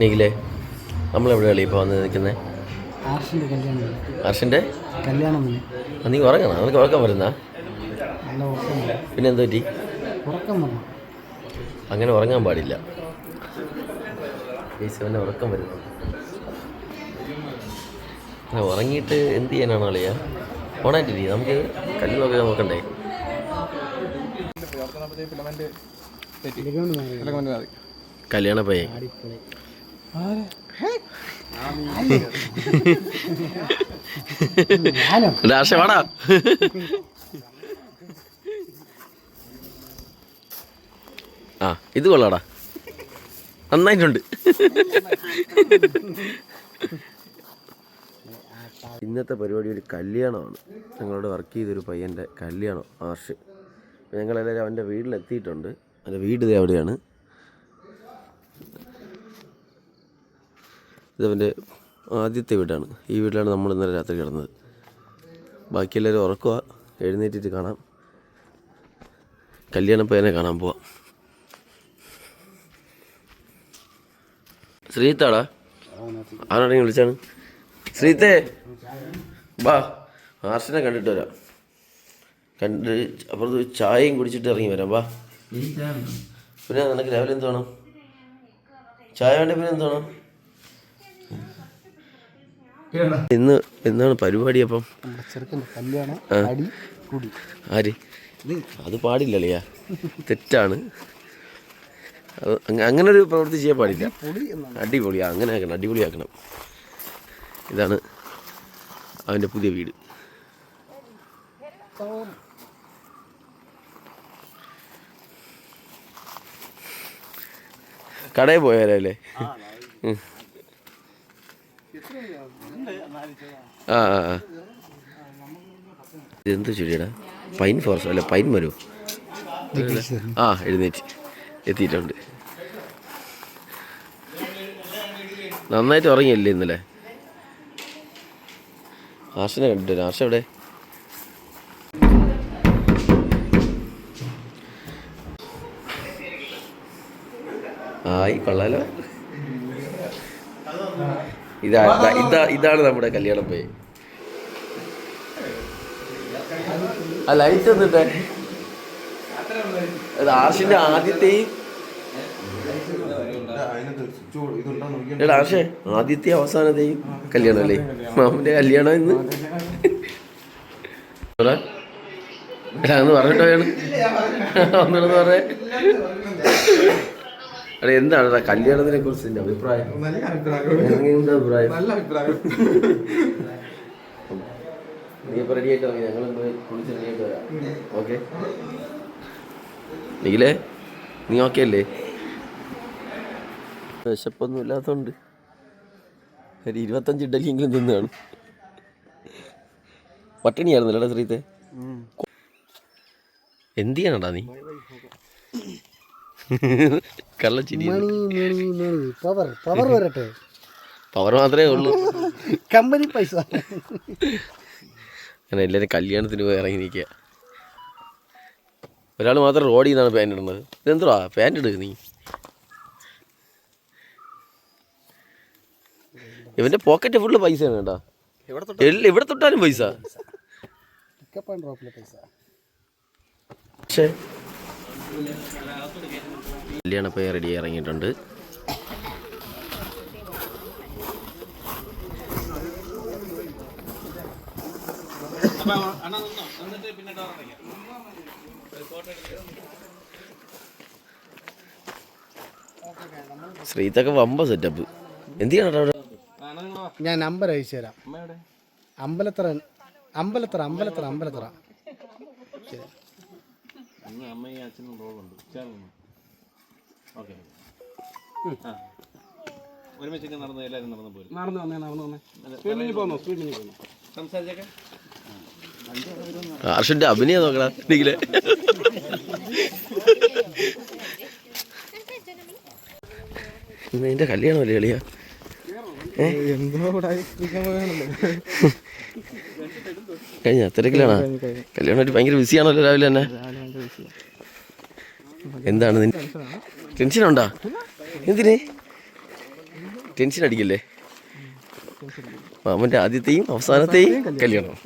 നീങ്കിലേ നമ്മളെവിടെയാണ് ഇപ്പോൾ വന്ന് നിൽക്കുന്നത്? ഹർഷിൻ്റെ കല്യാണം. നീ ഉറങ്ങണം, നിനക്ക് ഉറക്കം വരുന്ന? പിന്നെ എന്ത് പറ്റി? അങ്ങനെ ഉറങ്ങാൻ പാടില്ല. യേശുവിൻ്റെ ഉറക്കം വരുന്നു. ഉറങ്ങിയിട്ട് എന്ത് ചെയ്യാനാണ് അളിയാ? ഓണായിട്ടിരി, നമുക്ക് കല്യാണമൊക്കെ നോക്കണ്ടേ? കല്യാണ പയ്യൻ വാടാ. ആ ഇത് കൊള്ളാടാ, നന്നായിട്ടുണ്ട്. ഇന്നത്തെ പരിപാടി ഒരു കല്യാണമാണ്. ഞങ്ങളോട് വർക്ക് ചെയ്തൊരു പയ്യൻ്റെ കല്യാണം, ആർഷ്. ഞങ്ങളെല്ലാവരും അവൻ്റെ വീട്ടിലെത്തിയിട്ടുണ്ട്. അവൻ്റെ വീട് ഇത് എവിടെയാണ്? ഇതവൻ്റെ ആദ്യത്തെ വീടാണ്. ഈ വീട്ടിലാണ് നമ്മൾ ഇന്നലെ രാത്രി കിടന്നത്. ബാക്കി എല്ലാവരും ഉറക്കുക. എഴുന്നേറ്റിട്ട് കാണാം. കല്യാണ പയ്യനെ കാണാൻ പോവാം. ശ്രീത്താടാ, ആരാണെങ്കിൽ വിളിച്ചാണ്? ശ്രീത്തേ ബാ, ആർഷിനെ കണ്ടിട്ട് വരാം. കണ്ട് അപ്പുറത്ത് ചായയും കുടിച്ചിട്ട് ഇറങ്ങി വരാം. വാ. പിന്നെ നിനക്ക് രാവിലെ എന്ത് വേണം? ചായ വേണ്ട? പിന്നെ എന്ത് വേണം? ഇന്ന് എന്താണ് പരിപാടി? അപ്പം ആര്? അത് പാടില്ലല്ലയാ, തെറ്റാണ്. അത് അങ്ങനെ ഒരു പ്രവൃത്തി ചെയ്യാൻ പാടില്ല. അടിപൊളിയാ, അങ്ങനെ ആക്കണം, അടിപൊളിയാക്കണം. ഇതാണ് അവൻ്റെ പുതിയ വീട്. കടയിൽ പോയാലേ? ആ ആ ഇതെന്ത് ചെടിയടാ? പൈൻ ഫോറസ്റ്റ് അല്ല, പൈൻ മരോ? ആ എഴുന്നേറ്റ് എത്തിയിട്ടുണ്ട്. നന്നായിട്ട് ഉറങ്ങിയല്ലേ ഇന്നലെ? ആർഷിനെ കണ്ടിട്ട്. ആർഷ എവിടെ? ആയി, കൊള്ളാലോ. ഇതാണ് നമ്മുടെ കല്യാണം പോയി. ആ ലൈറ്റ് വന്നിട്ടേ. അത് ആർഷിന്റെ ആദ്യത്തെയും ആർഷേ ആദ്യത്തെ അവസാനത്തെയും കല്യാണം അല്ലേ? മാമന്റെ കല്യാണം ഇന്ന്. ഒന്ന് പറഞ്ഞിട്ടാണ് ഒന്നുകൂടെ പറഞ്ഞേ. അതെ, എന്താണ് കല്യാണത്തിനെ കുറിച്ച് എൻ്റെ അഭിപ്രായം? എന്താ അഭിപ്രായം? നീ ഇപ്പൊ റെഡി ആയിട്ട് വാങ്ങി, ഞങ്ങൾ കുളിച്ച് റെഡി ആയിട്ട് വരാം. ഓക്കെ നീലേ, നീ ഓക്കെ അല്ലേ? വിശപ്പൊന്നും ഇല്ലാത്തതുകൊണ്ട് ഒരു 25 ഇഡലിയെങ്കിലും തിന്നാണ്. പട്ടിണിയായിരുന്നല്ലോടാ ശ്രീത്തെ? എന്ത് ചെയ്യാനടാ നീ? കള്ളച്ചിരി. പവർ മാത്രമേ ഉള്ളൂ, കമ്പനി പൈസ. അങ്ങനെ എല്ലാവരും കല്യാണത്തിന് പോയി ഇറങ്ങി നിൽക്കുക. ഒരാൾ മാത്രം റോഡിൽ നിന്നാണ് പാൻറ് ഇടുന്നത്. ഇതെന്തുവാ പാൻറ് ഇടുക നീ? ഇവന്റെ പോക്കറ്റ് ഫുള്ള് പൈസയാണ് കേട്ടോ. എവിടെ തൊട്ടാലും പൈസ. പക്ഷേ കല്യാണ പയ്യൻ റെഡി ഇറങ്ങിയിട്ടുണ്ട്. ശ്രീത്തൊക്കെ വമ്പ സെറ്റപ്പ്. എന്ത് ചെയ്യണം അവിടെ? ഞാൻ നമ്പർ അയച്ചു തരാം. അമ്പലത്തറ. ഹർഷന്റെ അഭിനയം നോക്കടാ. നിന്റെ കല്യാണം അല്ലേ കളിയാ? കഴിഞ്ഞ തിരക്കിലാണോ? കല്യാണമായിട്ട് ഭയങ്കര ബിസിയാണല്ലോ രാവിലെ തന്നെ. എന്താണ് ടെൻഷനുണ്ടോ? എന്തിന്? ടെൻഷൻ അടിക്കില്ലേ? മാമൻ്റെ ആദ്യത്തെയും അവസാനത്തെയും കല്യാണം.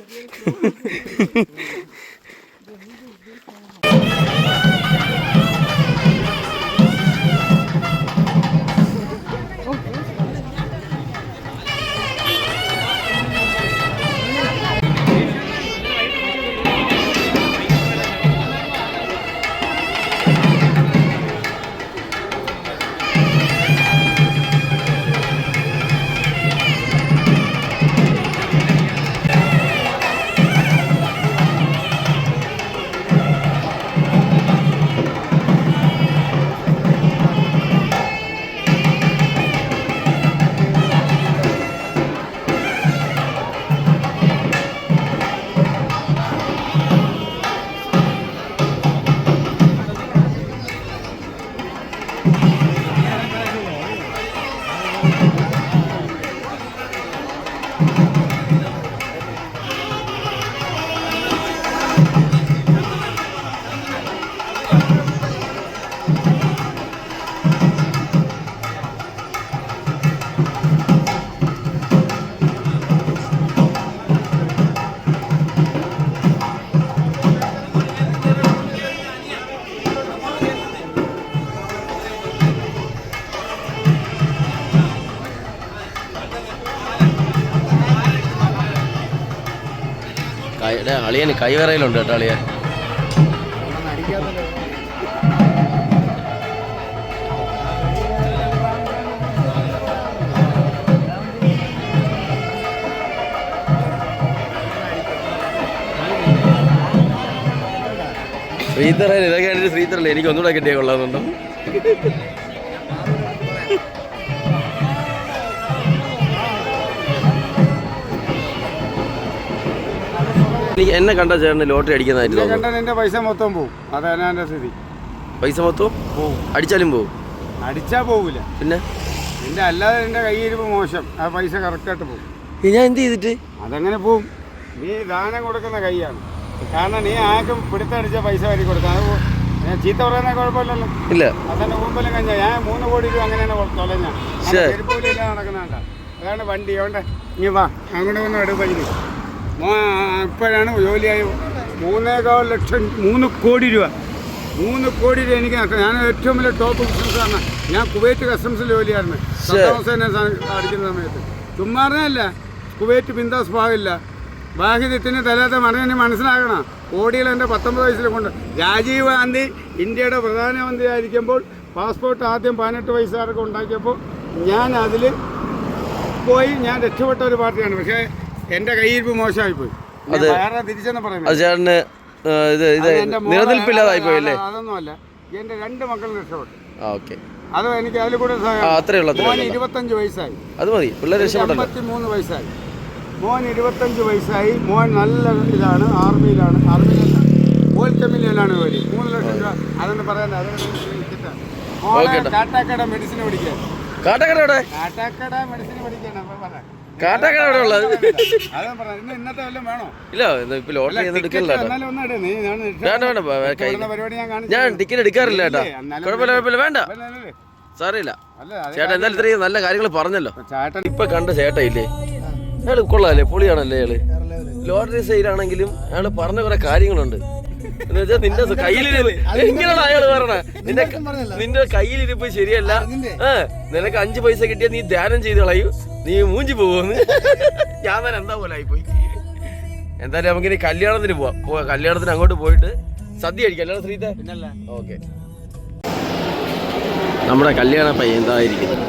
അളിയന് കൈവറയിലുണ്ട് കേട്ടോ അളിയ. ശ്രീധരൻ ഇതൊക്കെ ആയിട്ട് ശ്രീധരല്ലേ എനിക്ക് ഒന്നുകൂടെ കിട്ടിയാൽ കൊള്ളാമെന്നുണ്ടോ? എന്നെ കണ്ട ചേട്ടന് ലോട്ടറി അടിക്കുന്നതായിട്ട് തോന്നുന്നു. പൈസ മൊത്തം പോകും. അതാണ് എൻ്റെ സ്ഥിതി. പൈസ മൊത്തം പോവും. അടിച്ചാലും പോവും? അടിച്ചാൽ പോവില്ല. പിന്നെ എൻ്റെ അല്ലാതെ എൻ്റെ കയ്യിരിപ്പ് മോശം. ആ പൈസ കറക്റ്റായിട്ട് പോകും. ഞാൻ എന്ത് ചെയ്തിട്ട്? അതങ്ങനെ പോവും. നീ ദാനം കൊടുക്കുന്ന കൈയാണ്. കാരണം നീ ആർക്കും പിടുത്തടിച്ച പൈസ വരി കൊടുക്കാം. അത് ചീത്ത പറയുന്ന കുഴപ്പമില്ലല്ലോ. ഇല്ല. അതെന്നെ മുമ്പിലും കഴിഞ്ഞ ഞാൻ 3 കോടി രൂപ അങ്ങനെയാണ് തൊലഞ്ഞ ചെരുപ്പൂലില്ല നടക്കുന്നുണ്ട. അതാണ് വണ്ടി. അതുകൊണ്ട് നീ വാ അങ്ങനെ ഒന്നും എടുപ്പഴിഞ്ഞു. ഇപ്പോഴാണ് ജോലിയായി 3.25 ലക്ഷം 3 കോടി രൂപ 3 കോടി രൂപ എനിക്ക് നടക്കാം. ഞാൻ ഏറ്റവും വലിയ ടോപ്പ് ബിസിനസ്സാണ്. ഞാൻ കുവൈറ്റ് കസ്റ്റംസിൽ ജോലിയായിരുന്നു സദ്ദാം അടിക്കുന്ന സമയത്ത്. ചുമ്മാറിനല്ല, കുവൈറ്റ് ബിന്ദാസ് ഭാഗമില്ല. ബാഹ്യത്തിന് തരാത്ത മറിഞ്ഞ് മനസ്സിലാക്കണം. കോടികൾ എൻ്റെ 19 വയസ്സിൽ കൊണ്ട് രാജീവ് ഗാന്ധി ഇന്ത്യയുടെ പ്രധാനമന്ത്രി ആയിരിക്കുമ്പോൾ പാസ്പോർട്ട് ആദ്യം 18 വയസ്സുകാർക്ക് ഉണ്ടാക്കിയപ്പോൾ ഞാൻ അതിൽ പോയി ഞാൻ രക്ഷപ്പെട്ട ഒരു പാർട്ടിയാണ്. പക്ഷേ എൻ്റെ കയ്യിരിപ്പ് മോശമായിപ്പോയി. വേറെ തിരിച്ചെന്ന് പറയുന്നത് നിലനിൽപ്പില്ലാതായിപ്പോയല്ലേ? അതൊന്നുമല്ല, എൻ്റെ 2 മക്കളും രക്ഷപ്പെട്ടു. അത് എനിക്ക് അതിൽ കൂടെ മോൻ 25 വയസ്സായി. അത് മതി. 53 വയസ്സായി. മോൻ 25 വയസ്സായി. മോൻ നല്ല ഇതാണ്, ആർമിയിലാണ്. ഓയിൽ കമ്പനിയിലാണ് ജോലി. 3 ലക്ഷം രൂപ. അതൊന്നും പറയാൻ കാട്ടാക്കട മെഡിസിൻ പഠിക്കാൻ. കാട്ടാക്കട മെഡിസിൻ പഠിക്കാൻ കാട്ടാക്കട ഉള്ളത്. ഇന്നത്തെ വല്ലതും വേണോ? ഇല്ല, ഇപ്പൊ ലോട്ടറി ഞാൻ ടിക്കറ്റ് എടുക്കാറില്ല ചേട്ടാ. കുഴപ്പമില്ല, വേണ്ട, സാറില്ല ചേട്ടാ. എന്തായാലും ഇത്രയും നല്ല കാര്യങ്ങൾ പറഞ്ഞല്ലോ. ഇപ്പൊ കണ്ട ചേട്ടാ ഇല്ലേ, അയാള് കൊള്ളാല്ലേ, പൊളിയാണല്ലേ അയാള്. ലോട്ടറി സെയിലാണെങ്കിലും അയാള് പറഞ്ഞ കുറെ കാര്യങ്ങളുണ്ട്. എന്ന് വെച്ചാൽ നിന്റെ കയ്യിലിരിപ്പ് ഇങ്ങനെയാണ് അയാള് പറഞ്ഞ. നിന്റെ കയ്യിലിരിപ്പ് ശരിയല്ല. നിനക്ക് 5 പൈസ കിട്ടിയാൽ നീ ധ്യാനം ചെയ്ത് കളയും, നീ മൂഞ്ചി പോകുമെന്ന്. ഞാൻ തന്നെ എന്താ പോലെ ആയിപ്പോയി. എന്തായാലും നമുക്കിനി കല്യാണത്തിന് പോവാം. കല്യാണത്തിന് അങ്ങോട്ട് പോയിട്ട് സദ്യ കഴിക്കാം. കല്യാണം ശ്രീത്തെ ഓക്കെ. നമ്മുടെ കല്യാണ പയ്യൻ എന്തായിരിക്കുന്നത്,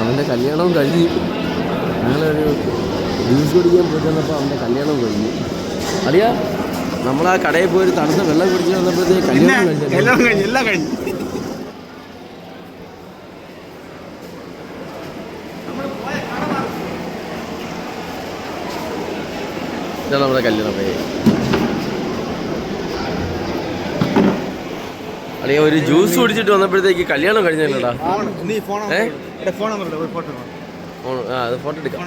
അവൻ്റെ കല്യാണവും കഴിഞ്ഞു. ഞങ്ങളൊരു ജ്യൂസ് കുടിക്കാൻ പോയിട്ടപ്പോൾ അവൻ്റെ കല്യാണവും കഴിഞ്ഞു. അറിയാ, നമ്മൾ ആ കടയിൽ പോയി തണുത്ത വെള്ളം കുടിച്ച് വന്നപ്പോഴത്തേക്ക് കല്യാണം കഴിഞ്ഞു. എല്ലാം കഴിഞ്ഞു. ഇതാണ് നമ്മുടെ കല്യാണ പയ്യൻ. അല്ലെങ്കിൽ ഒരു ജ്യൂസ് കുടിച്ചിട്ട് വന്നപ്പോഴത്തേക്ക് കല്യാണം കഴിഞ്ഞല്ലോടാ. അത് ഫോട്ടോ എടുക്കാം.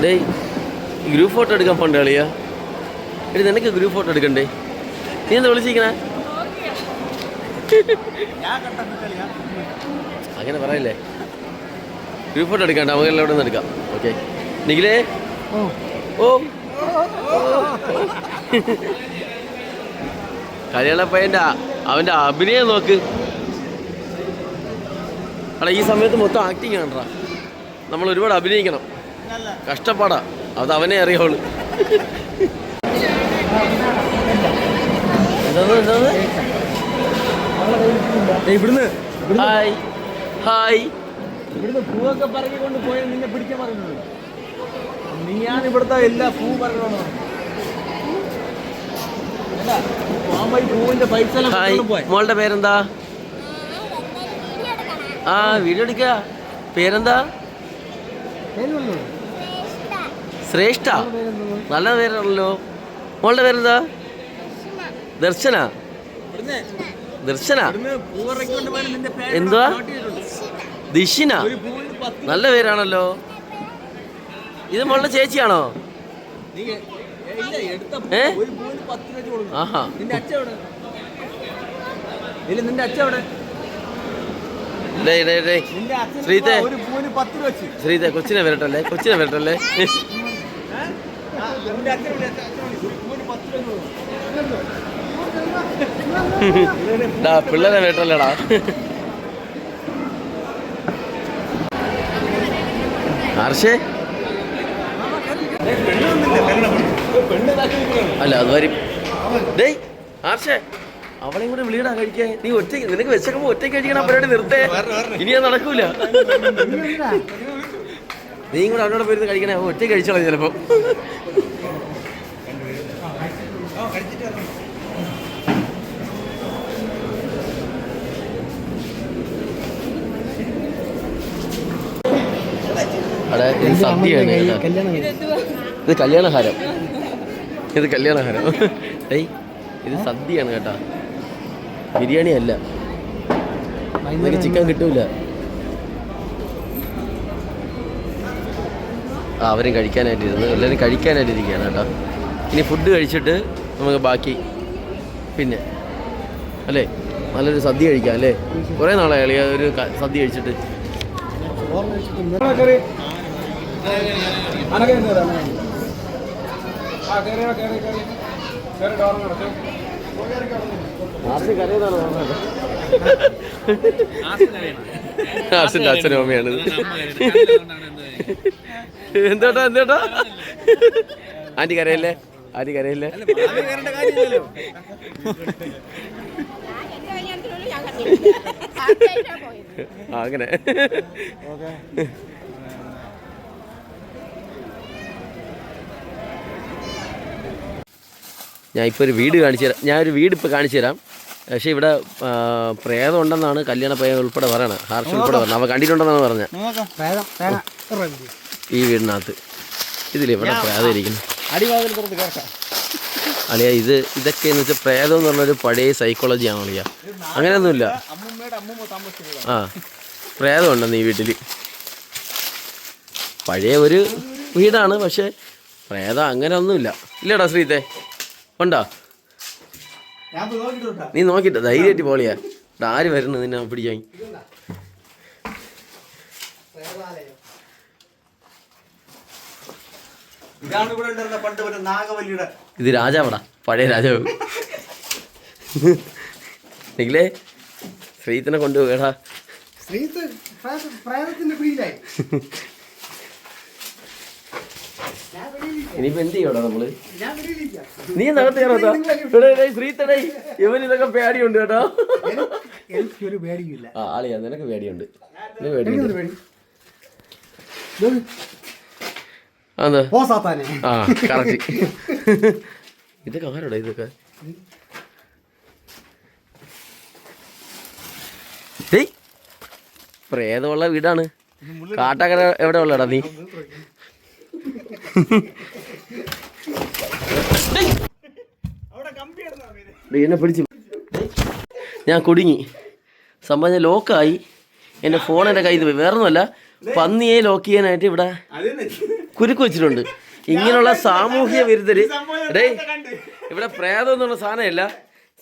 ഡേയ് ഗ്രൂപ്പ് ഫോട്ടോ എടുക്കാൻ പോണ്ട കളിയാ? എടി നിനക്ക് ഗ്രൂപ്പ് ഫോട്ടോ എടുക്കണ്ടേ? നീ എന്താ വിളിച്ചിരിക്കണേ? അങ്ങനെ പറയല്ലേ. ഗ്രൂപ്പ് ഫോട്ടോ എടുക്കണ്ട, നമുക്ക് എല്ലാം ഇവിടെ നിന്ന് എടുക്കാം. ഓക്കെ നിഖിലേ. ഓ കല്യാണപ്പയ്യൻ്റെ അവൻ്റെ അഭിനയം നോക്ക്. അടാ ഈ സമയത്ത് മൊത്തം ആക്ടിങ് ആണടാ. നമ്മൾ ഒരുപാട് അഭിനയിക്കണം, കഷ്ടപ്പാടാ. അത് അവനെ അറിയുള്ളൂ. ഇവിടുന്ന് ഹായ് ഹായ്. ഇവിടുന്ന് പൂവൊക്കെ പറക്കിക്കൊണ്ട് പോയത് നിന്നെ പിടിക്കാൻ പറയുന്നത്. നീയാണ് ഇവിടുത്തെ എല്ലാ പൂ പറക്കണോ? പൂവിന്റെ പൈസ ഹായ്. മോളുടെ പേരെന്താ? ആ വീഡിയോ എടുക്കുക. പേരെന്താ? ശ്രേഷ്ഠ. നല്ല പേരാണല്ലോ. മോളുടെ പേരെന്താ? ദർശന. ദർശന എന്തുവാ? ദിഷിന. നല്ല പേരാണല്ലോ. ഇത് മോളുടെ ചേച്ചിയാണോ? ആഹാ. നിന്റെ അച്ഛൻ എവിടെ? ശ്രീത്തെ ശ്രീത്തെ കൊച്ചിനെ വരട്ടല്ലേ, കൊച്ചിനെ വരട്ടല്ലേ. പിള്ളേരെ വരട്ടല്ലേടാ. ആർഷേ അല്ല അത് വരും. ഡേയ് ആർഷേ അവളെയും കൂടെ വിളിയടാ കഴിക്കാൻ. നീ ഒറ്റയ്ക്ക് നിനക്ക് വെച്ചേക്കുമ്പോ ഒറ്റയ്ക്ക് കഴിക്കണം. പരിപാടി നിർത്തേ, ഇനി അത് നടക്കൂല. നീയും കൂടെ അവനോട് പോയിരുന്ന് കഴിക്കണേ. ഒറ്റയ്ക്ക് കഴിച്ചോളാം ചിലപ്പോ. അടെ ഇത് സദ്യയാണ് കേട്ടോ. ഇത് കല്യാണഹാരം. ഇത് കല്യാണഹാരം. ഏയ് ഇത് സദ്യയാണ് കേട്ടാ, ബിരിയാണി അല്ല. നിനക്ക് ചിക്കൻ കിട്ടൂല. ആ അവരും കഴിക്കാനായിട്ടിരുന്നു, എല്ലാവരും കഴിക്കാനായിട്ടിരിക്കുകയാണ് കേട്ടോ. ഇനി ഫുഡ് കഴിച്ചിട്ട് നമുക്ക് ബാക്കി പിന്നെ അല്ലേ നല്ലൊരു സദ്യ കഴിക്കാം അല്ലേ. കുറേ നാളെ കളിയാ ഒരു സദ്യ കഴിച്ചിട്ട്. ആസിന്റെ അച്ഛനും അമ്മയാണ്. എന്തോട്ടാ എന്തോട്ടാ ആന്റി കരയല്ലേ, ആന്റി കരയല്ലേ. അങ്ങനെ ഞാൻ ഇപ്പോൾ ഒരു വീട് കാണിച്ചു തരാം. ഞാനൊരു വീട് ഇപ്പോൾ കാണിച്ചു തരാം. പക്ഷേ ഇവിടെ പ്രേതം ഉണ്ടെന്നാണ് കല്യാണ പയ്യൻ ഉൾപ്പെടെ പറയണത്. ഹാർഷ് ഉൾപ്പെടെ പറഞ്ഞത്. അവ കണ്ടിട്ടുണ്ടെന്നാണ് പറഞ്ഞത്. ഈ വീടിനകത്ത് ഇതിലിവിടെ പ്രേതം ഇരിക്കുന്നു. അളിയ ഇതൊക്കെ എന്ന് വെച്ചാൽ പ്രേതം എന്ന് പറഞ്ഞൊരു പഴയ സൈക്കോളജിയാണ് അളിയ. അങ്ങനെയൊന്നുമില്ല. ആ പ്രേതം ഉണ്ടെന്ന് ഈ വീട്ടിൽ. പഴയ ഒരു വീടാണ്, പക്ഷേ പ്രേതം അങ്ങനെ ഒന്നുമില്ല. ഇല്ലടാ ശ്രീത്തെ ഉണ്ടോ? നീ നോക്കിട്ടോ ധൈര്യമായിട്ട് പോളിയാ. ആര് വരുന്നു നിന്നെ പിടിക്കാൻ? ഇത് രാജാവടാ, പഴയ രാജാവ്. നിങ്ങളെ ശ്രീത്തിനെ കൊണ്ടുപോകടാ. ഇനിയിപ്പോ എന്ത് ചെയ്യടാ നമ്മള്? നീ നകത്ത് കയറാ. ശ്രീത്തടേ ഇവൻ ഇതൊക്കെ പേടിയുണ്ട് കേട്ടോ. എനിക്കൊരു പേടിയില്ല. ആ ആളിയാ നിനക്ക് പേടിയുണ്ട്. പേടിയുണ്ട്. ആ കറക്റ്റ്. ഇതൊക്കെ ആരോടാ ഇതൊക്കെ? ഏയ് പ്രേതമുള്ള വീടാണ്. കാട്ടാക്കര എവിടെ ഉള്ളടാ നീ? എന്നെ പിടിച്ചു. ഞാൻ കുടുങ്ങി. സംഭവം ഞാൻ ലോക്കായി. എൻ്റെ ഫോൺ എൻ്റെ കയ്യിൽ പോയി. വേറൊന്നുമല്ല, പന്നിയെ ലോക്ക് ചെയ്യാനായിട്ട് ഇവിടെ കുരുക്ക് വെച്ചിട്ടുണ്ട്. ഇങ്ങനെയുള്ള സാമൂഹ്യ വിരുദ്ധര് ഡേ ഇവിടെ പ്രേതം എന്നുള്ള സാധനമല്ല,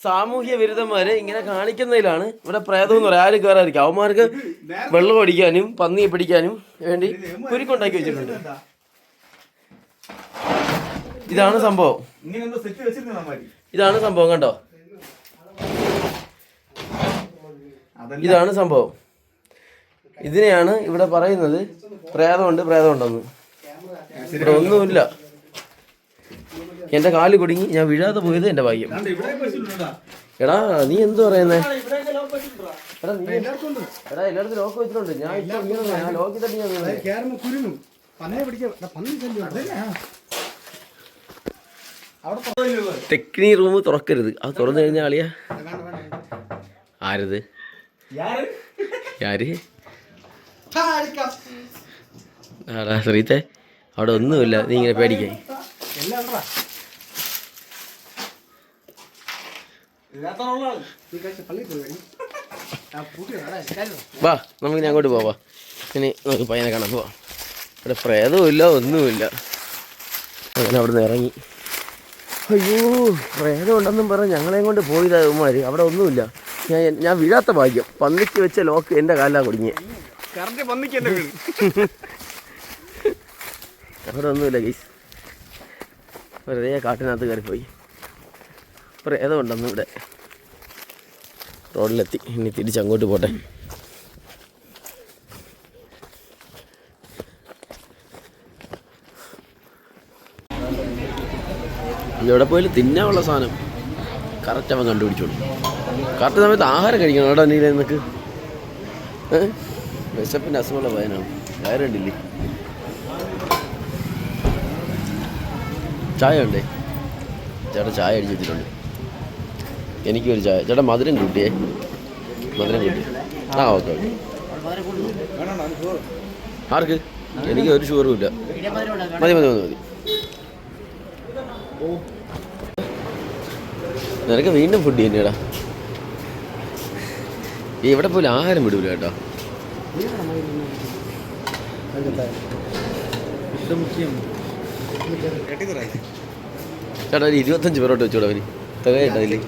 സാമൂഹ്യ വിരുദ്ധന്മാര് ഇങ്ങനെ കാണിക്കുന്നതിലാണ് ഇവിടെ പ്രേതം എന്ന് പറയാം. ആരും കയറാതിരിക്കും. അവന്മാർക്ക് വെള്ളം അടിക്കാനും പന്നിയെ പിടിക്കാനും വേണ്ടി കുരുക്കുണ്ടാക്കി വെച്ചിട്ടുണ്ട്. ഇതാണ് സംഭവം. ഇതാണ് സംഭവം, കണ്ടോ? ഇതാണ് സംഭവം. ഇതിനെയാണ് ഇവിടെ പറയുന്നത് പ്രേതമുണ്ടെന്ന്. ഇവിടെ ഒന്നുമില്ല. എൻ്റെ കാല് കുടുങ്ങി, ഞാൻ വീഴാതെ പോയത് എൻ്റെ ഭാഗ്യം. എടാ നീ എന്തു പറയുന്നേ? എടാ എല്ലായിടത്തും ലോക്ക് വെച്ചിട്ടുണ്ട്. ഞാൻ ലോക്കി തട്ടി ടെക്നി റൂം തുറക്കരുത്. അത് തുറന്നു കഴിഞ്ഞാൽ ആളിയാ ആരത്? ആടാ ശ്രീത്തെ, അവിടെ ഒന്നുമില്ല. നീ ഇങ്ങനെ പേടിക്കാൻ. വാ നമുക്കിനി അങ്ങോട്ട് പോവാ. ഇനി നമുക്ക് പയ്യനെ കാണാൻ പോവാം. ഇവിടെ പ്രേതവും ഇല്ല, ഒന്നുമില്ല. അങ്ങനെ അവിടെ നിന്ന് ഇറങ്ങി. അയ്യോ, പ്രേതം ഉണ്ടെന്നും പറഞ്ഞ് ഞങ്ങളെയും കൊണ്ട് പോയതാ ഉമ്മാര്. അവിടെ ഒന്നുമില്ല. ഞാൻ വീഴാത്ത ഭാഗ്യം. പന്നിക്ക് വെച്ച ലോക്ക് എൻ്റെ കാലിലാണ് കുടുങ്ങിയത്. അവിടെ ഒന്നുമില്ല ഗൈസ്. വെറുതെ കാട്ടിനകത്ത് കയറിപ്പോയി. പ്രേതം ഉണ്ടെന്ന് ഇവിടെ. റോഡിലെത്തി. ഇനി തിരിച്ചങ്ങോട്ട് പോട്ടെ. എവിടെ പോയാലും തിന്നാനുള്ള സാധനം കറക്റ്റ് അവൻ കണ്ടുപിടിച്ചോളൂ. കറക്റ്റ് സമയത്ത് ആഹാരം കഴിക്കണം. അവിടെ നീല നിനക്ക് വിശപ്പിൻ്റെ അസുഖമുള്ള പയനാണ്. വയറുണ്ടില്ലേ? ചായ ഉണ്ടേ? ചേട്ടാ ചായ അടിച്ച് വെച്ചിട്ടുണ്ട്. എനിക്കൊരു ചായ. ചേട്ടാ മധുരം കൂട്ടിയേ. മധുരം കൂട്ടി. ആ ഓക്കെ. ആർക്ക്? എനിക്ക് ഒരു ഷുഗറും ഇല്ല. മതി. നിനക്ക് വീണ്ടും ഫുഡ് തന്നെയാടാ. ഇവിടെ പോലും ആഹാരം വിടൂല കേട്ടോ. ചേട്ടാ ഒരു 25 പൊറോട്ട വെച്ചോടാ. അവന് തികയട്ടോ അതില്.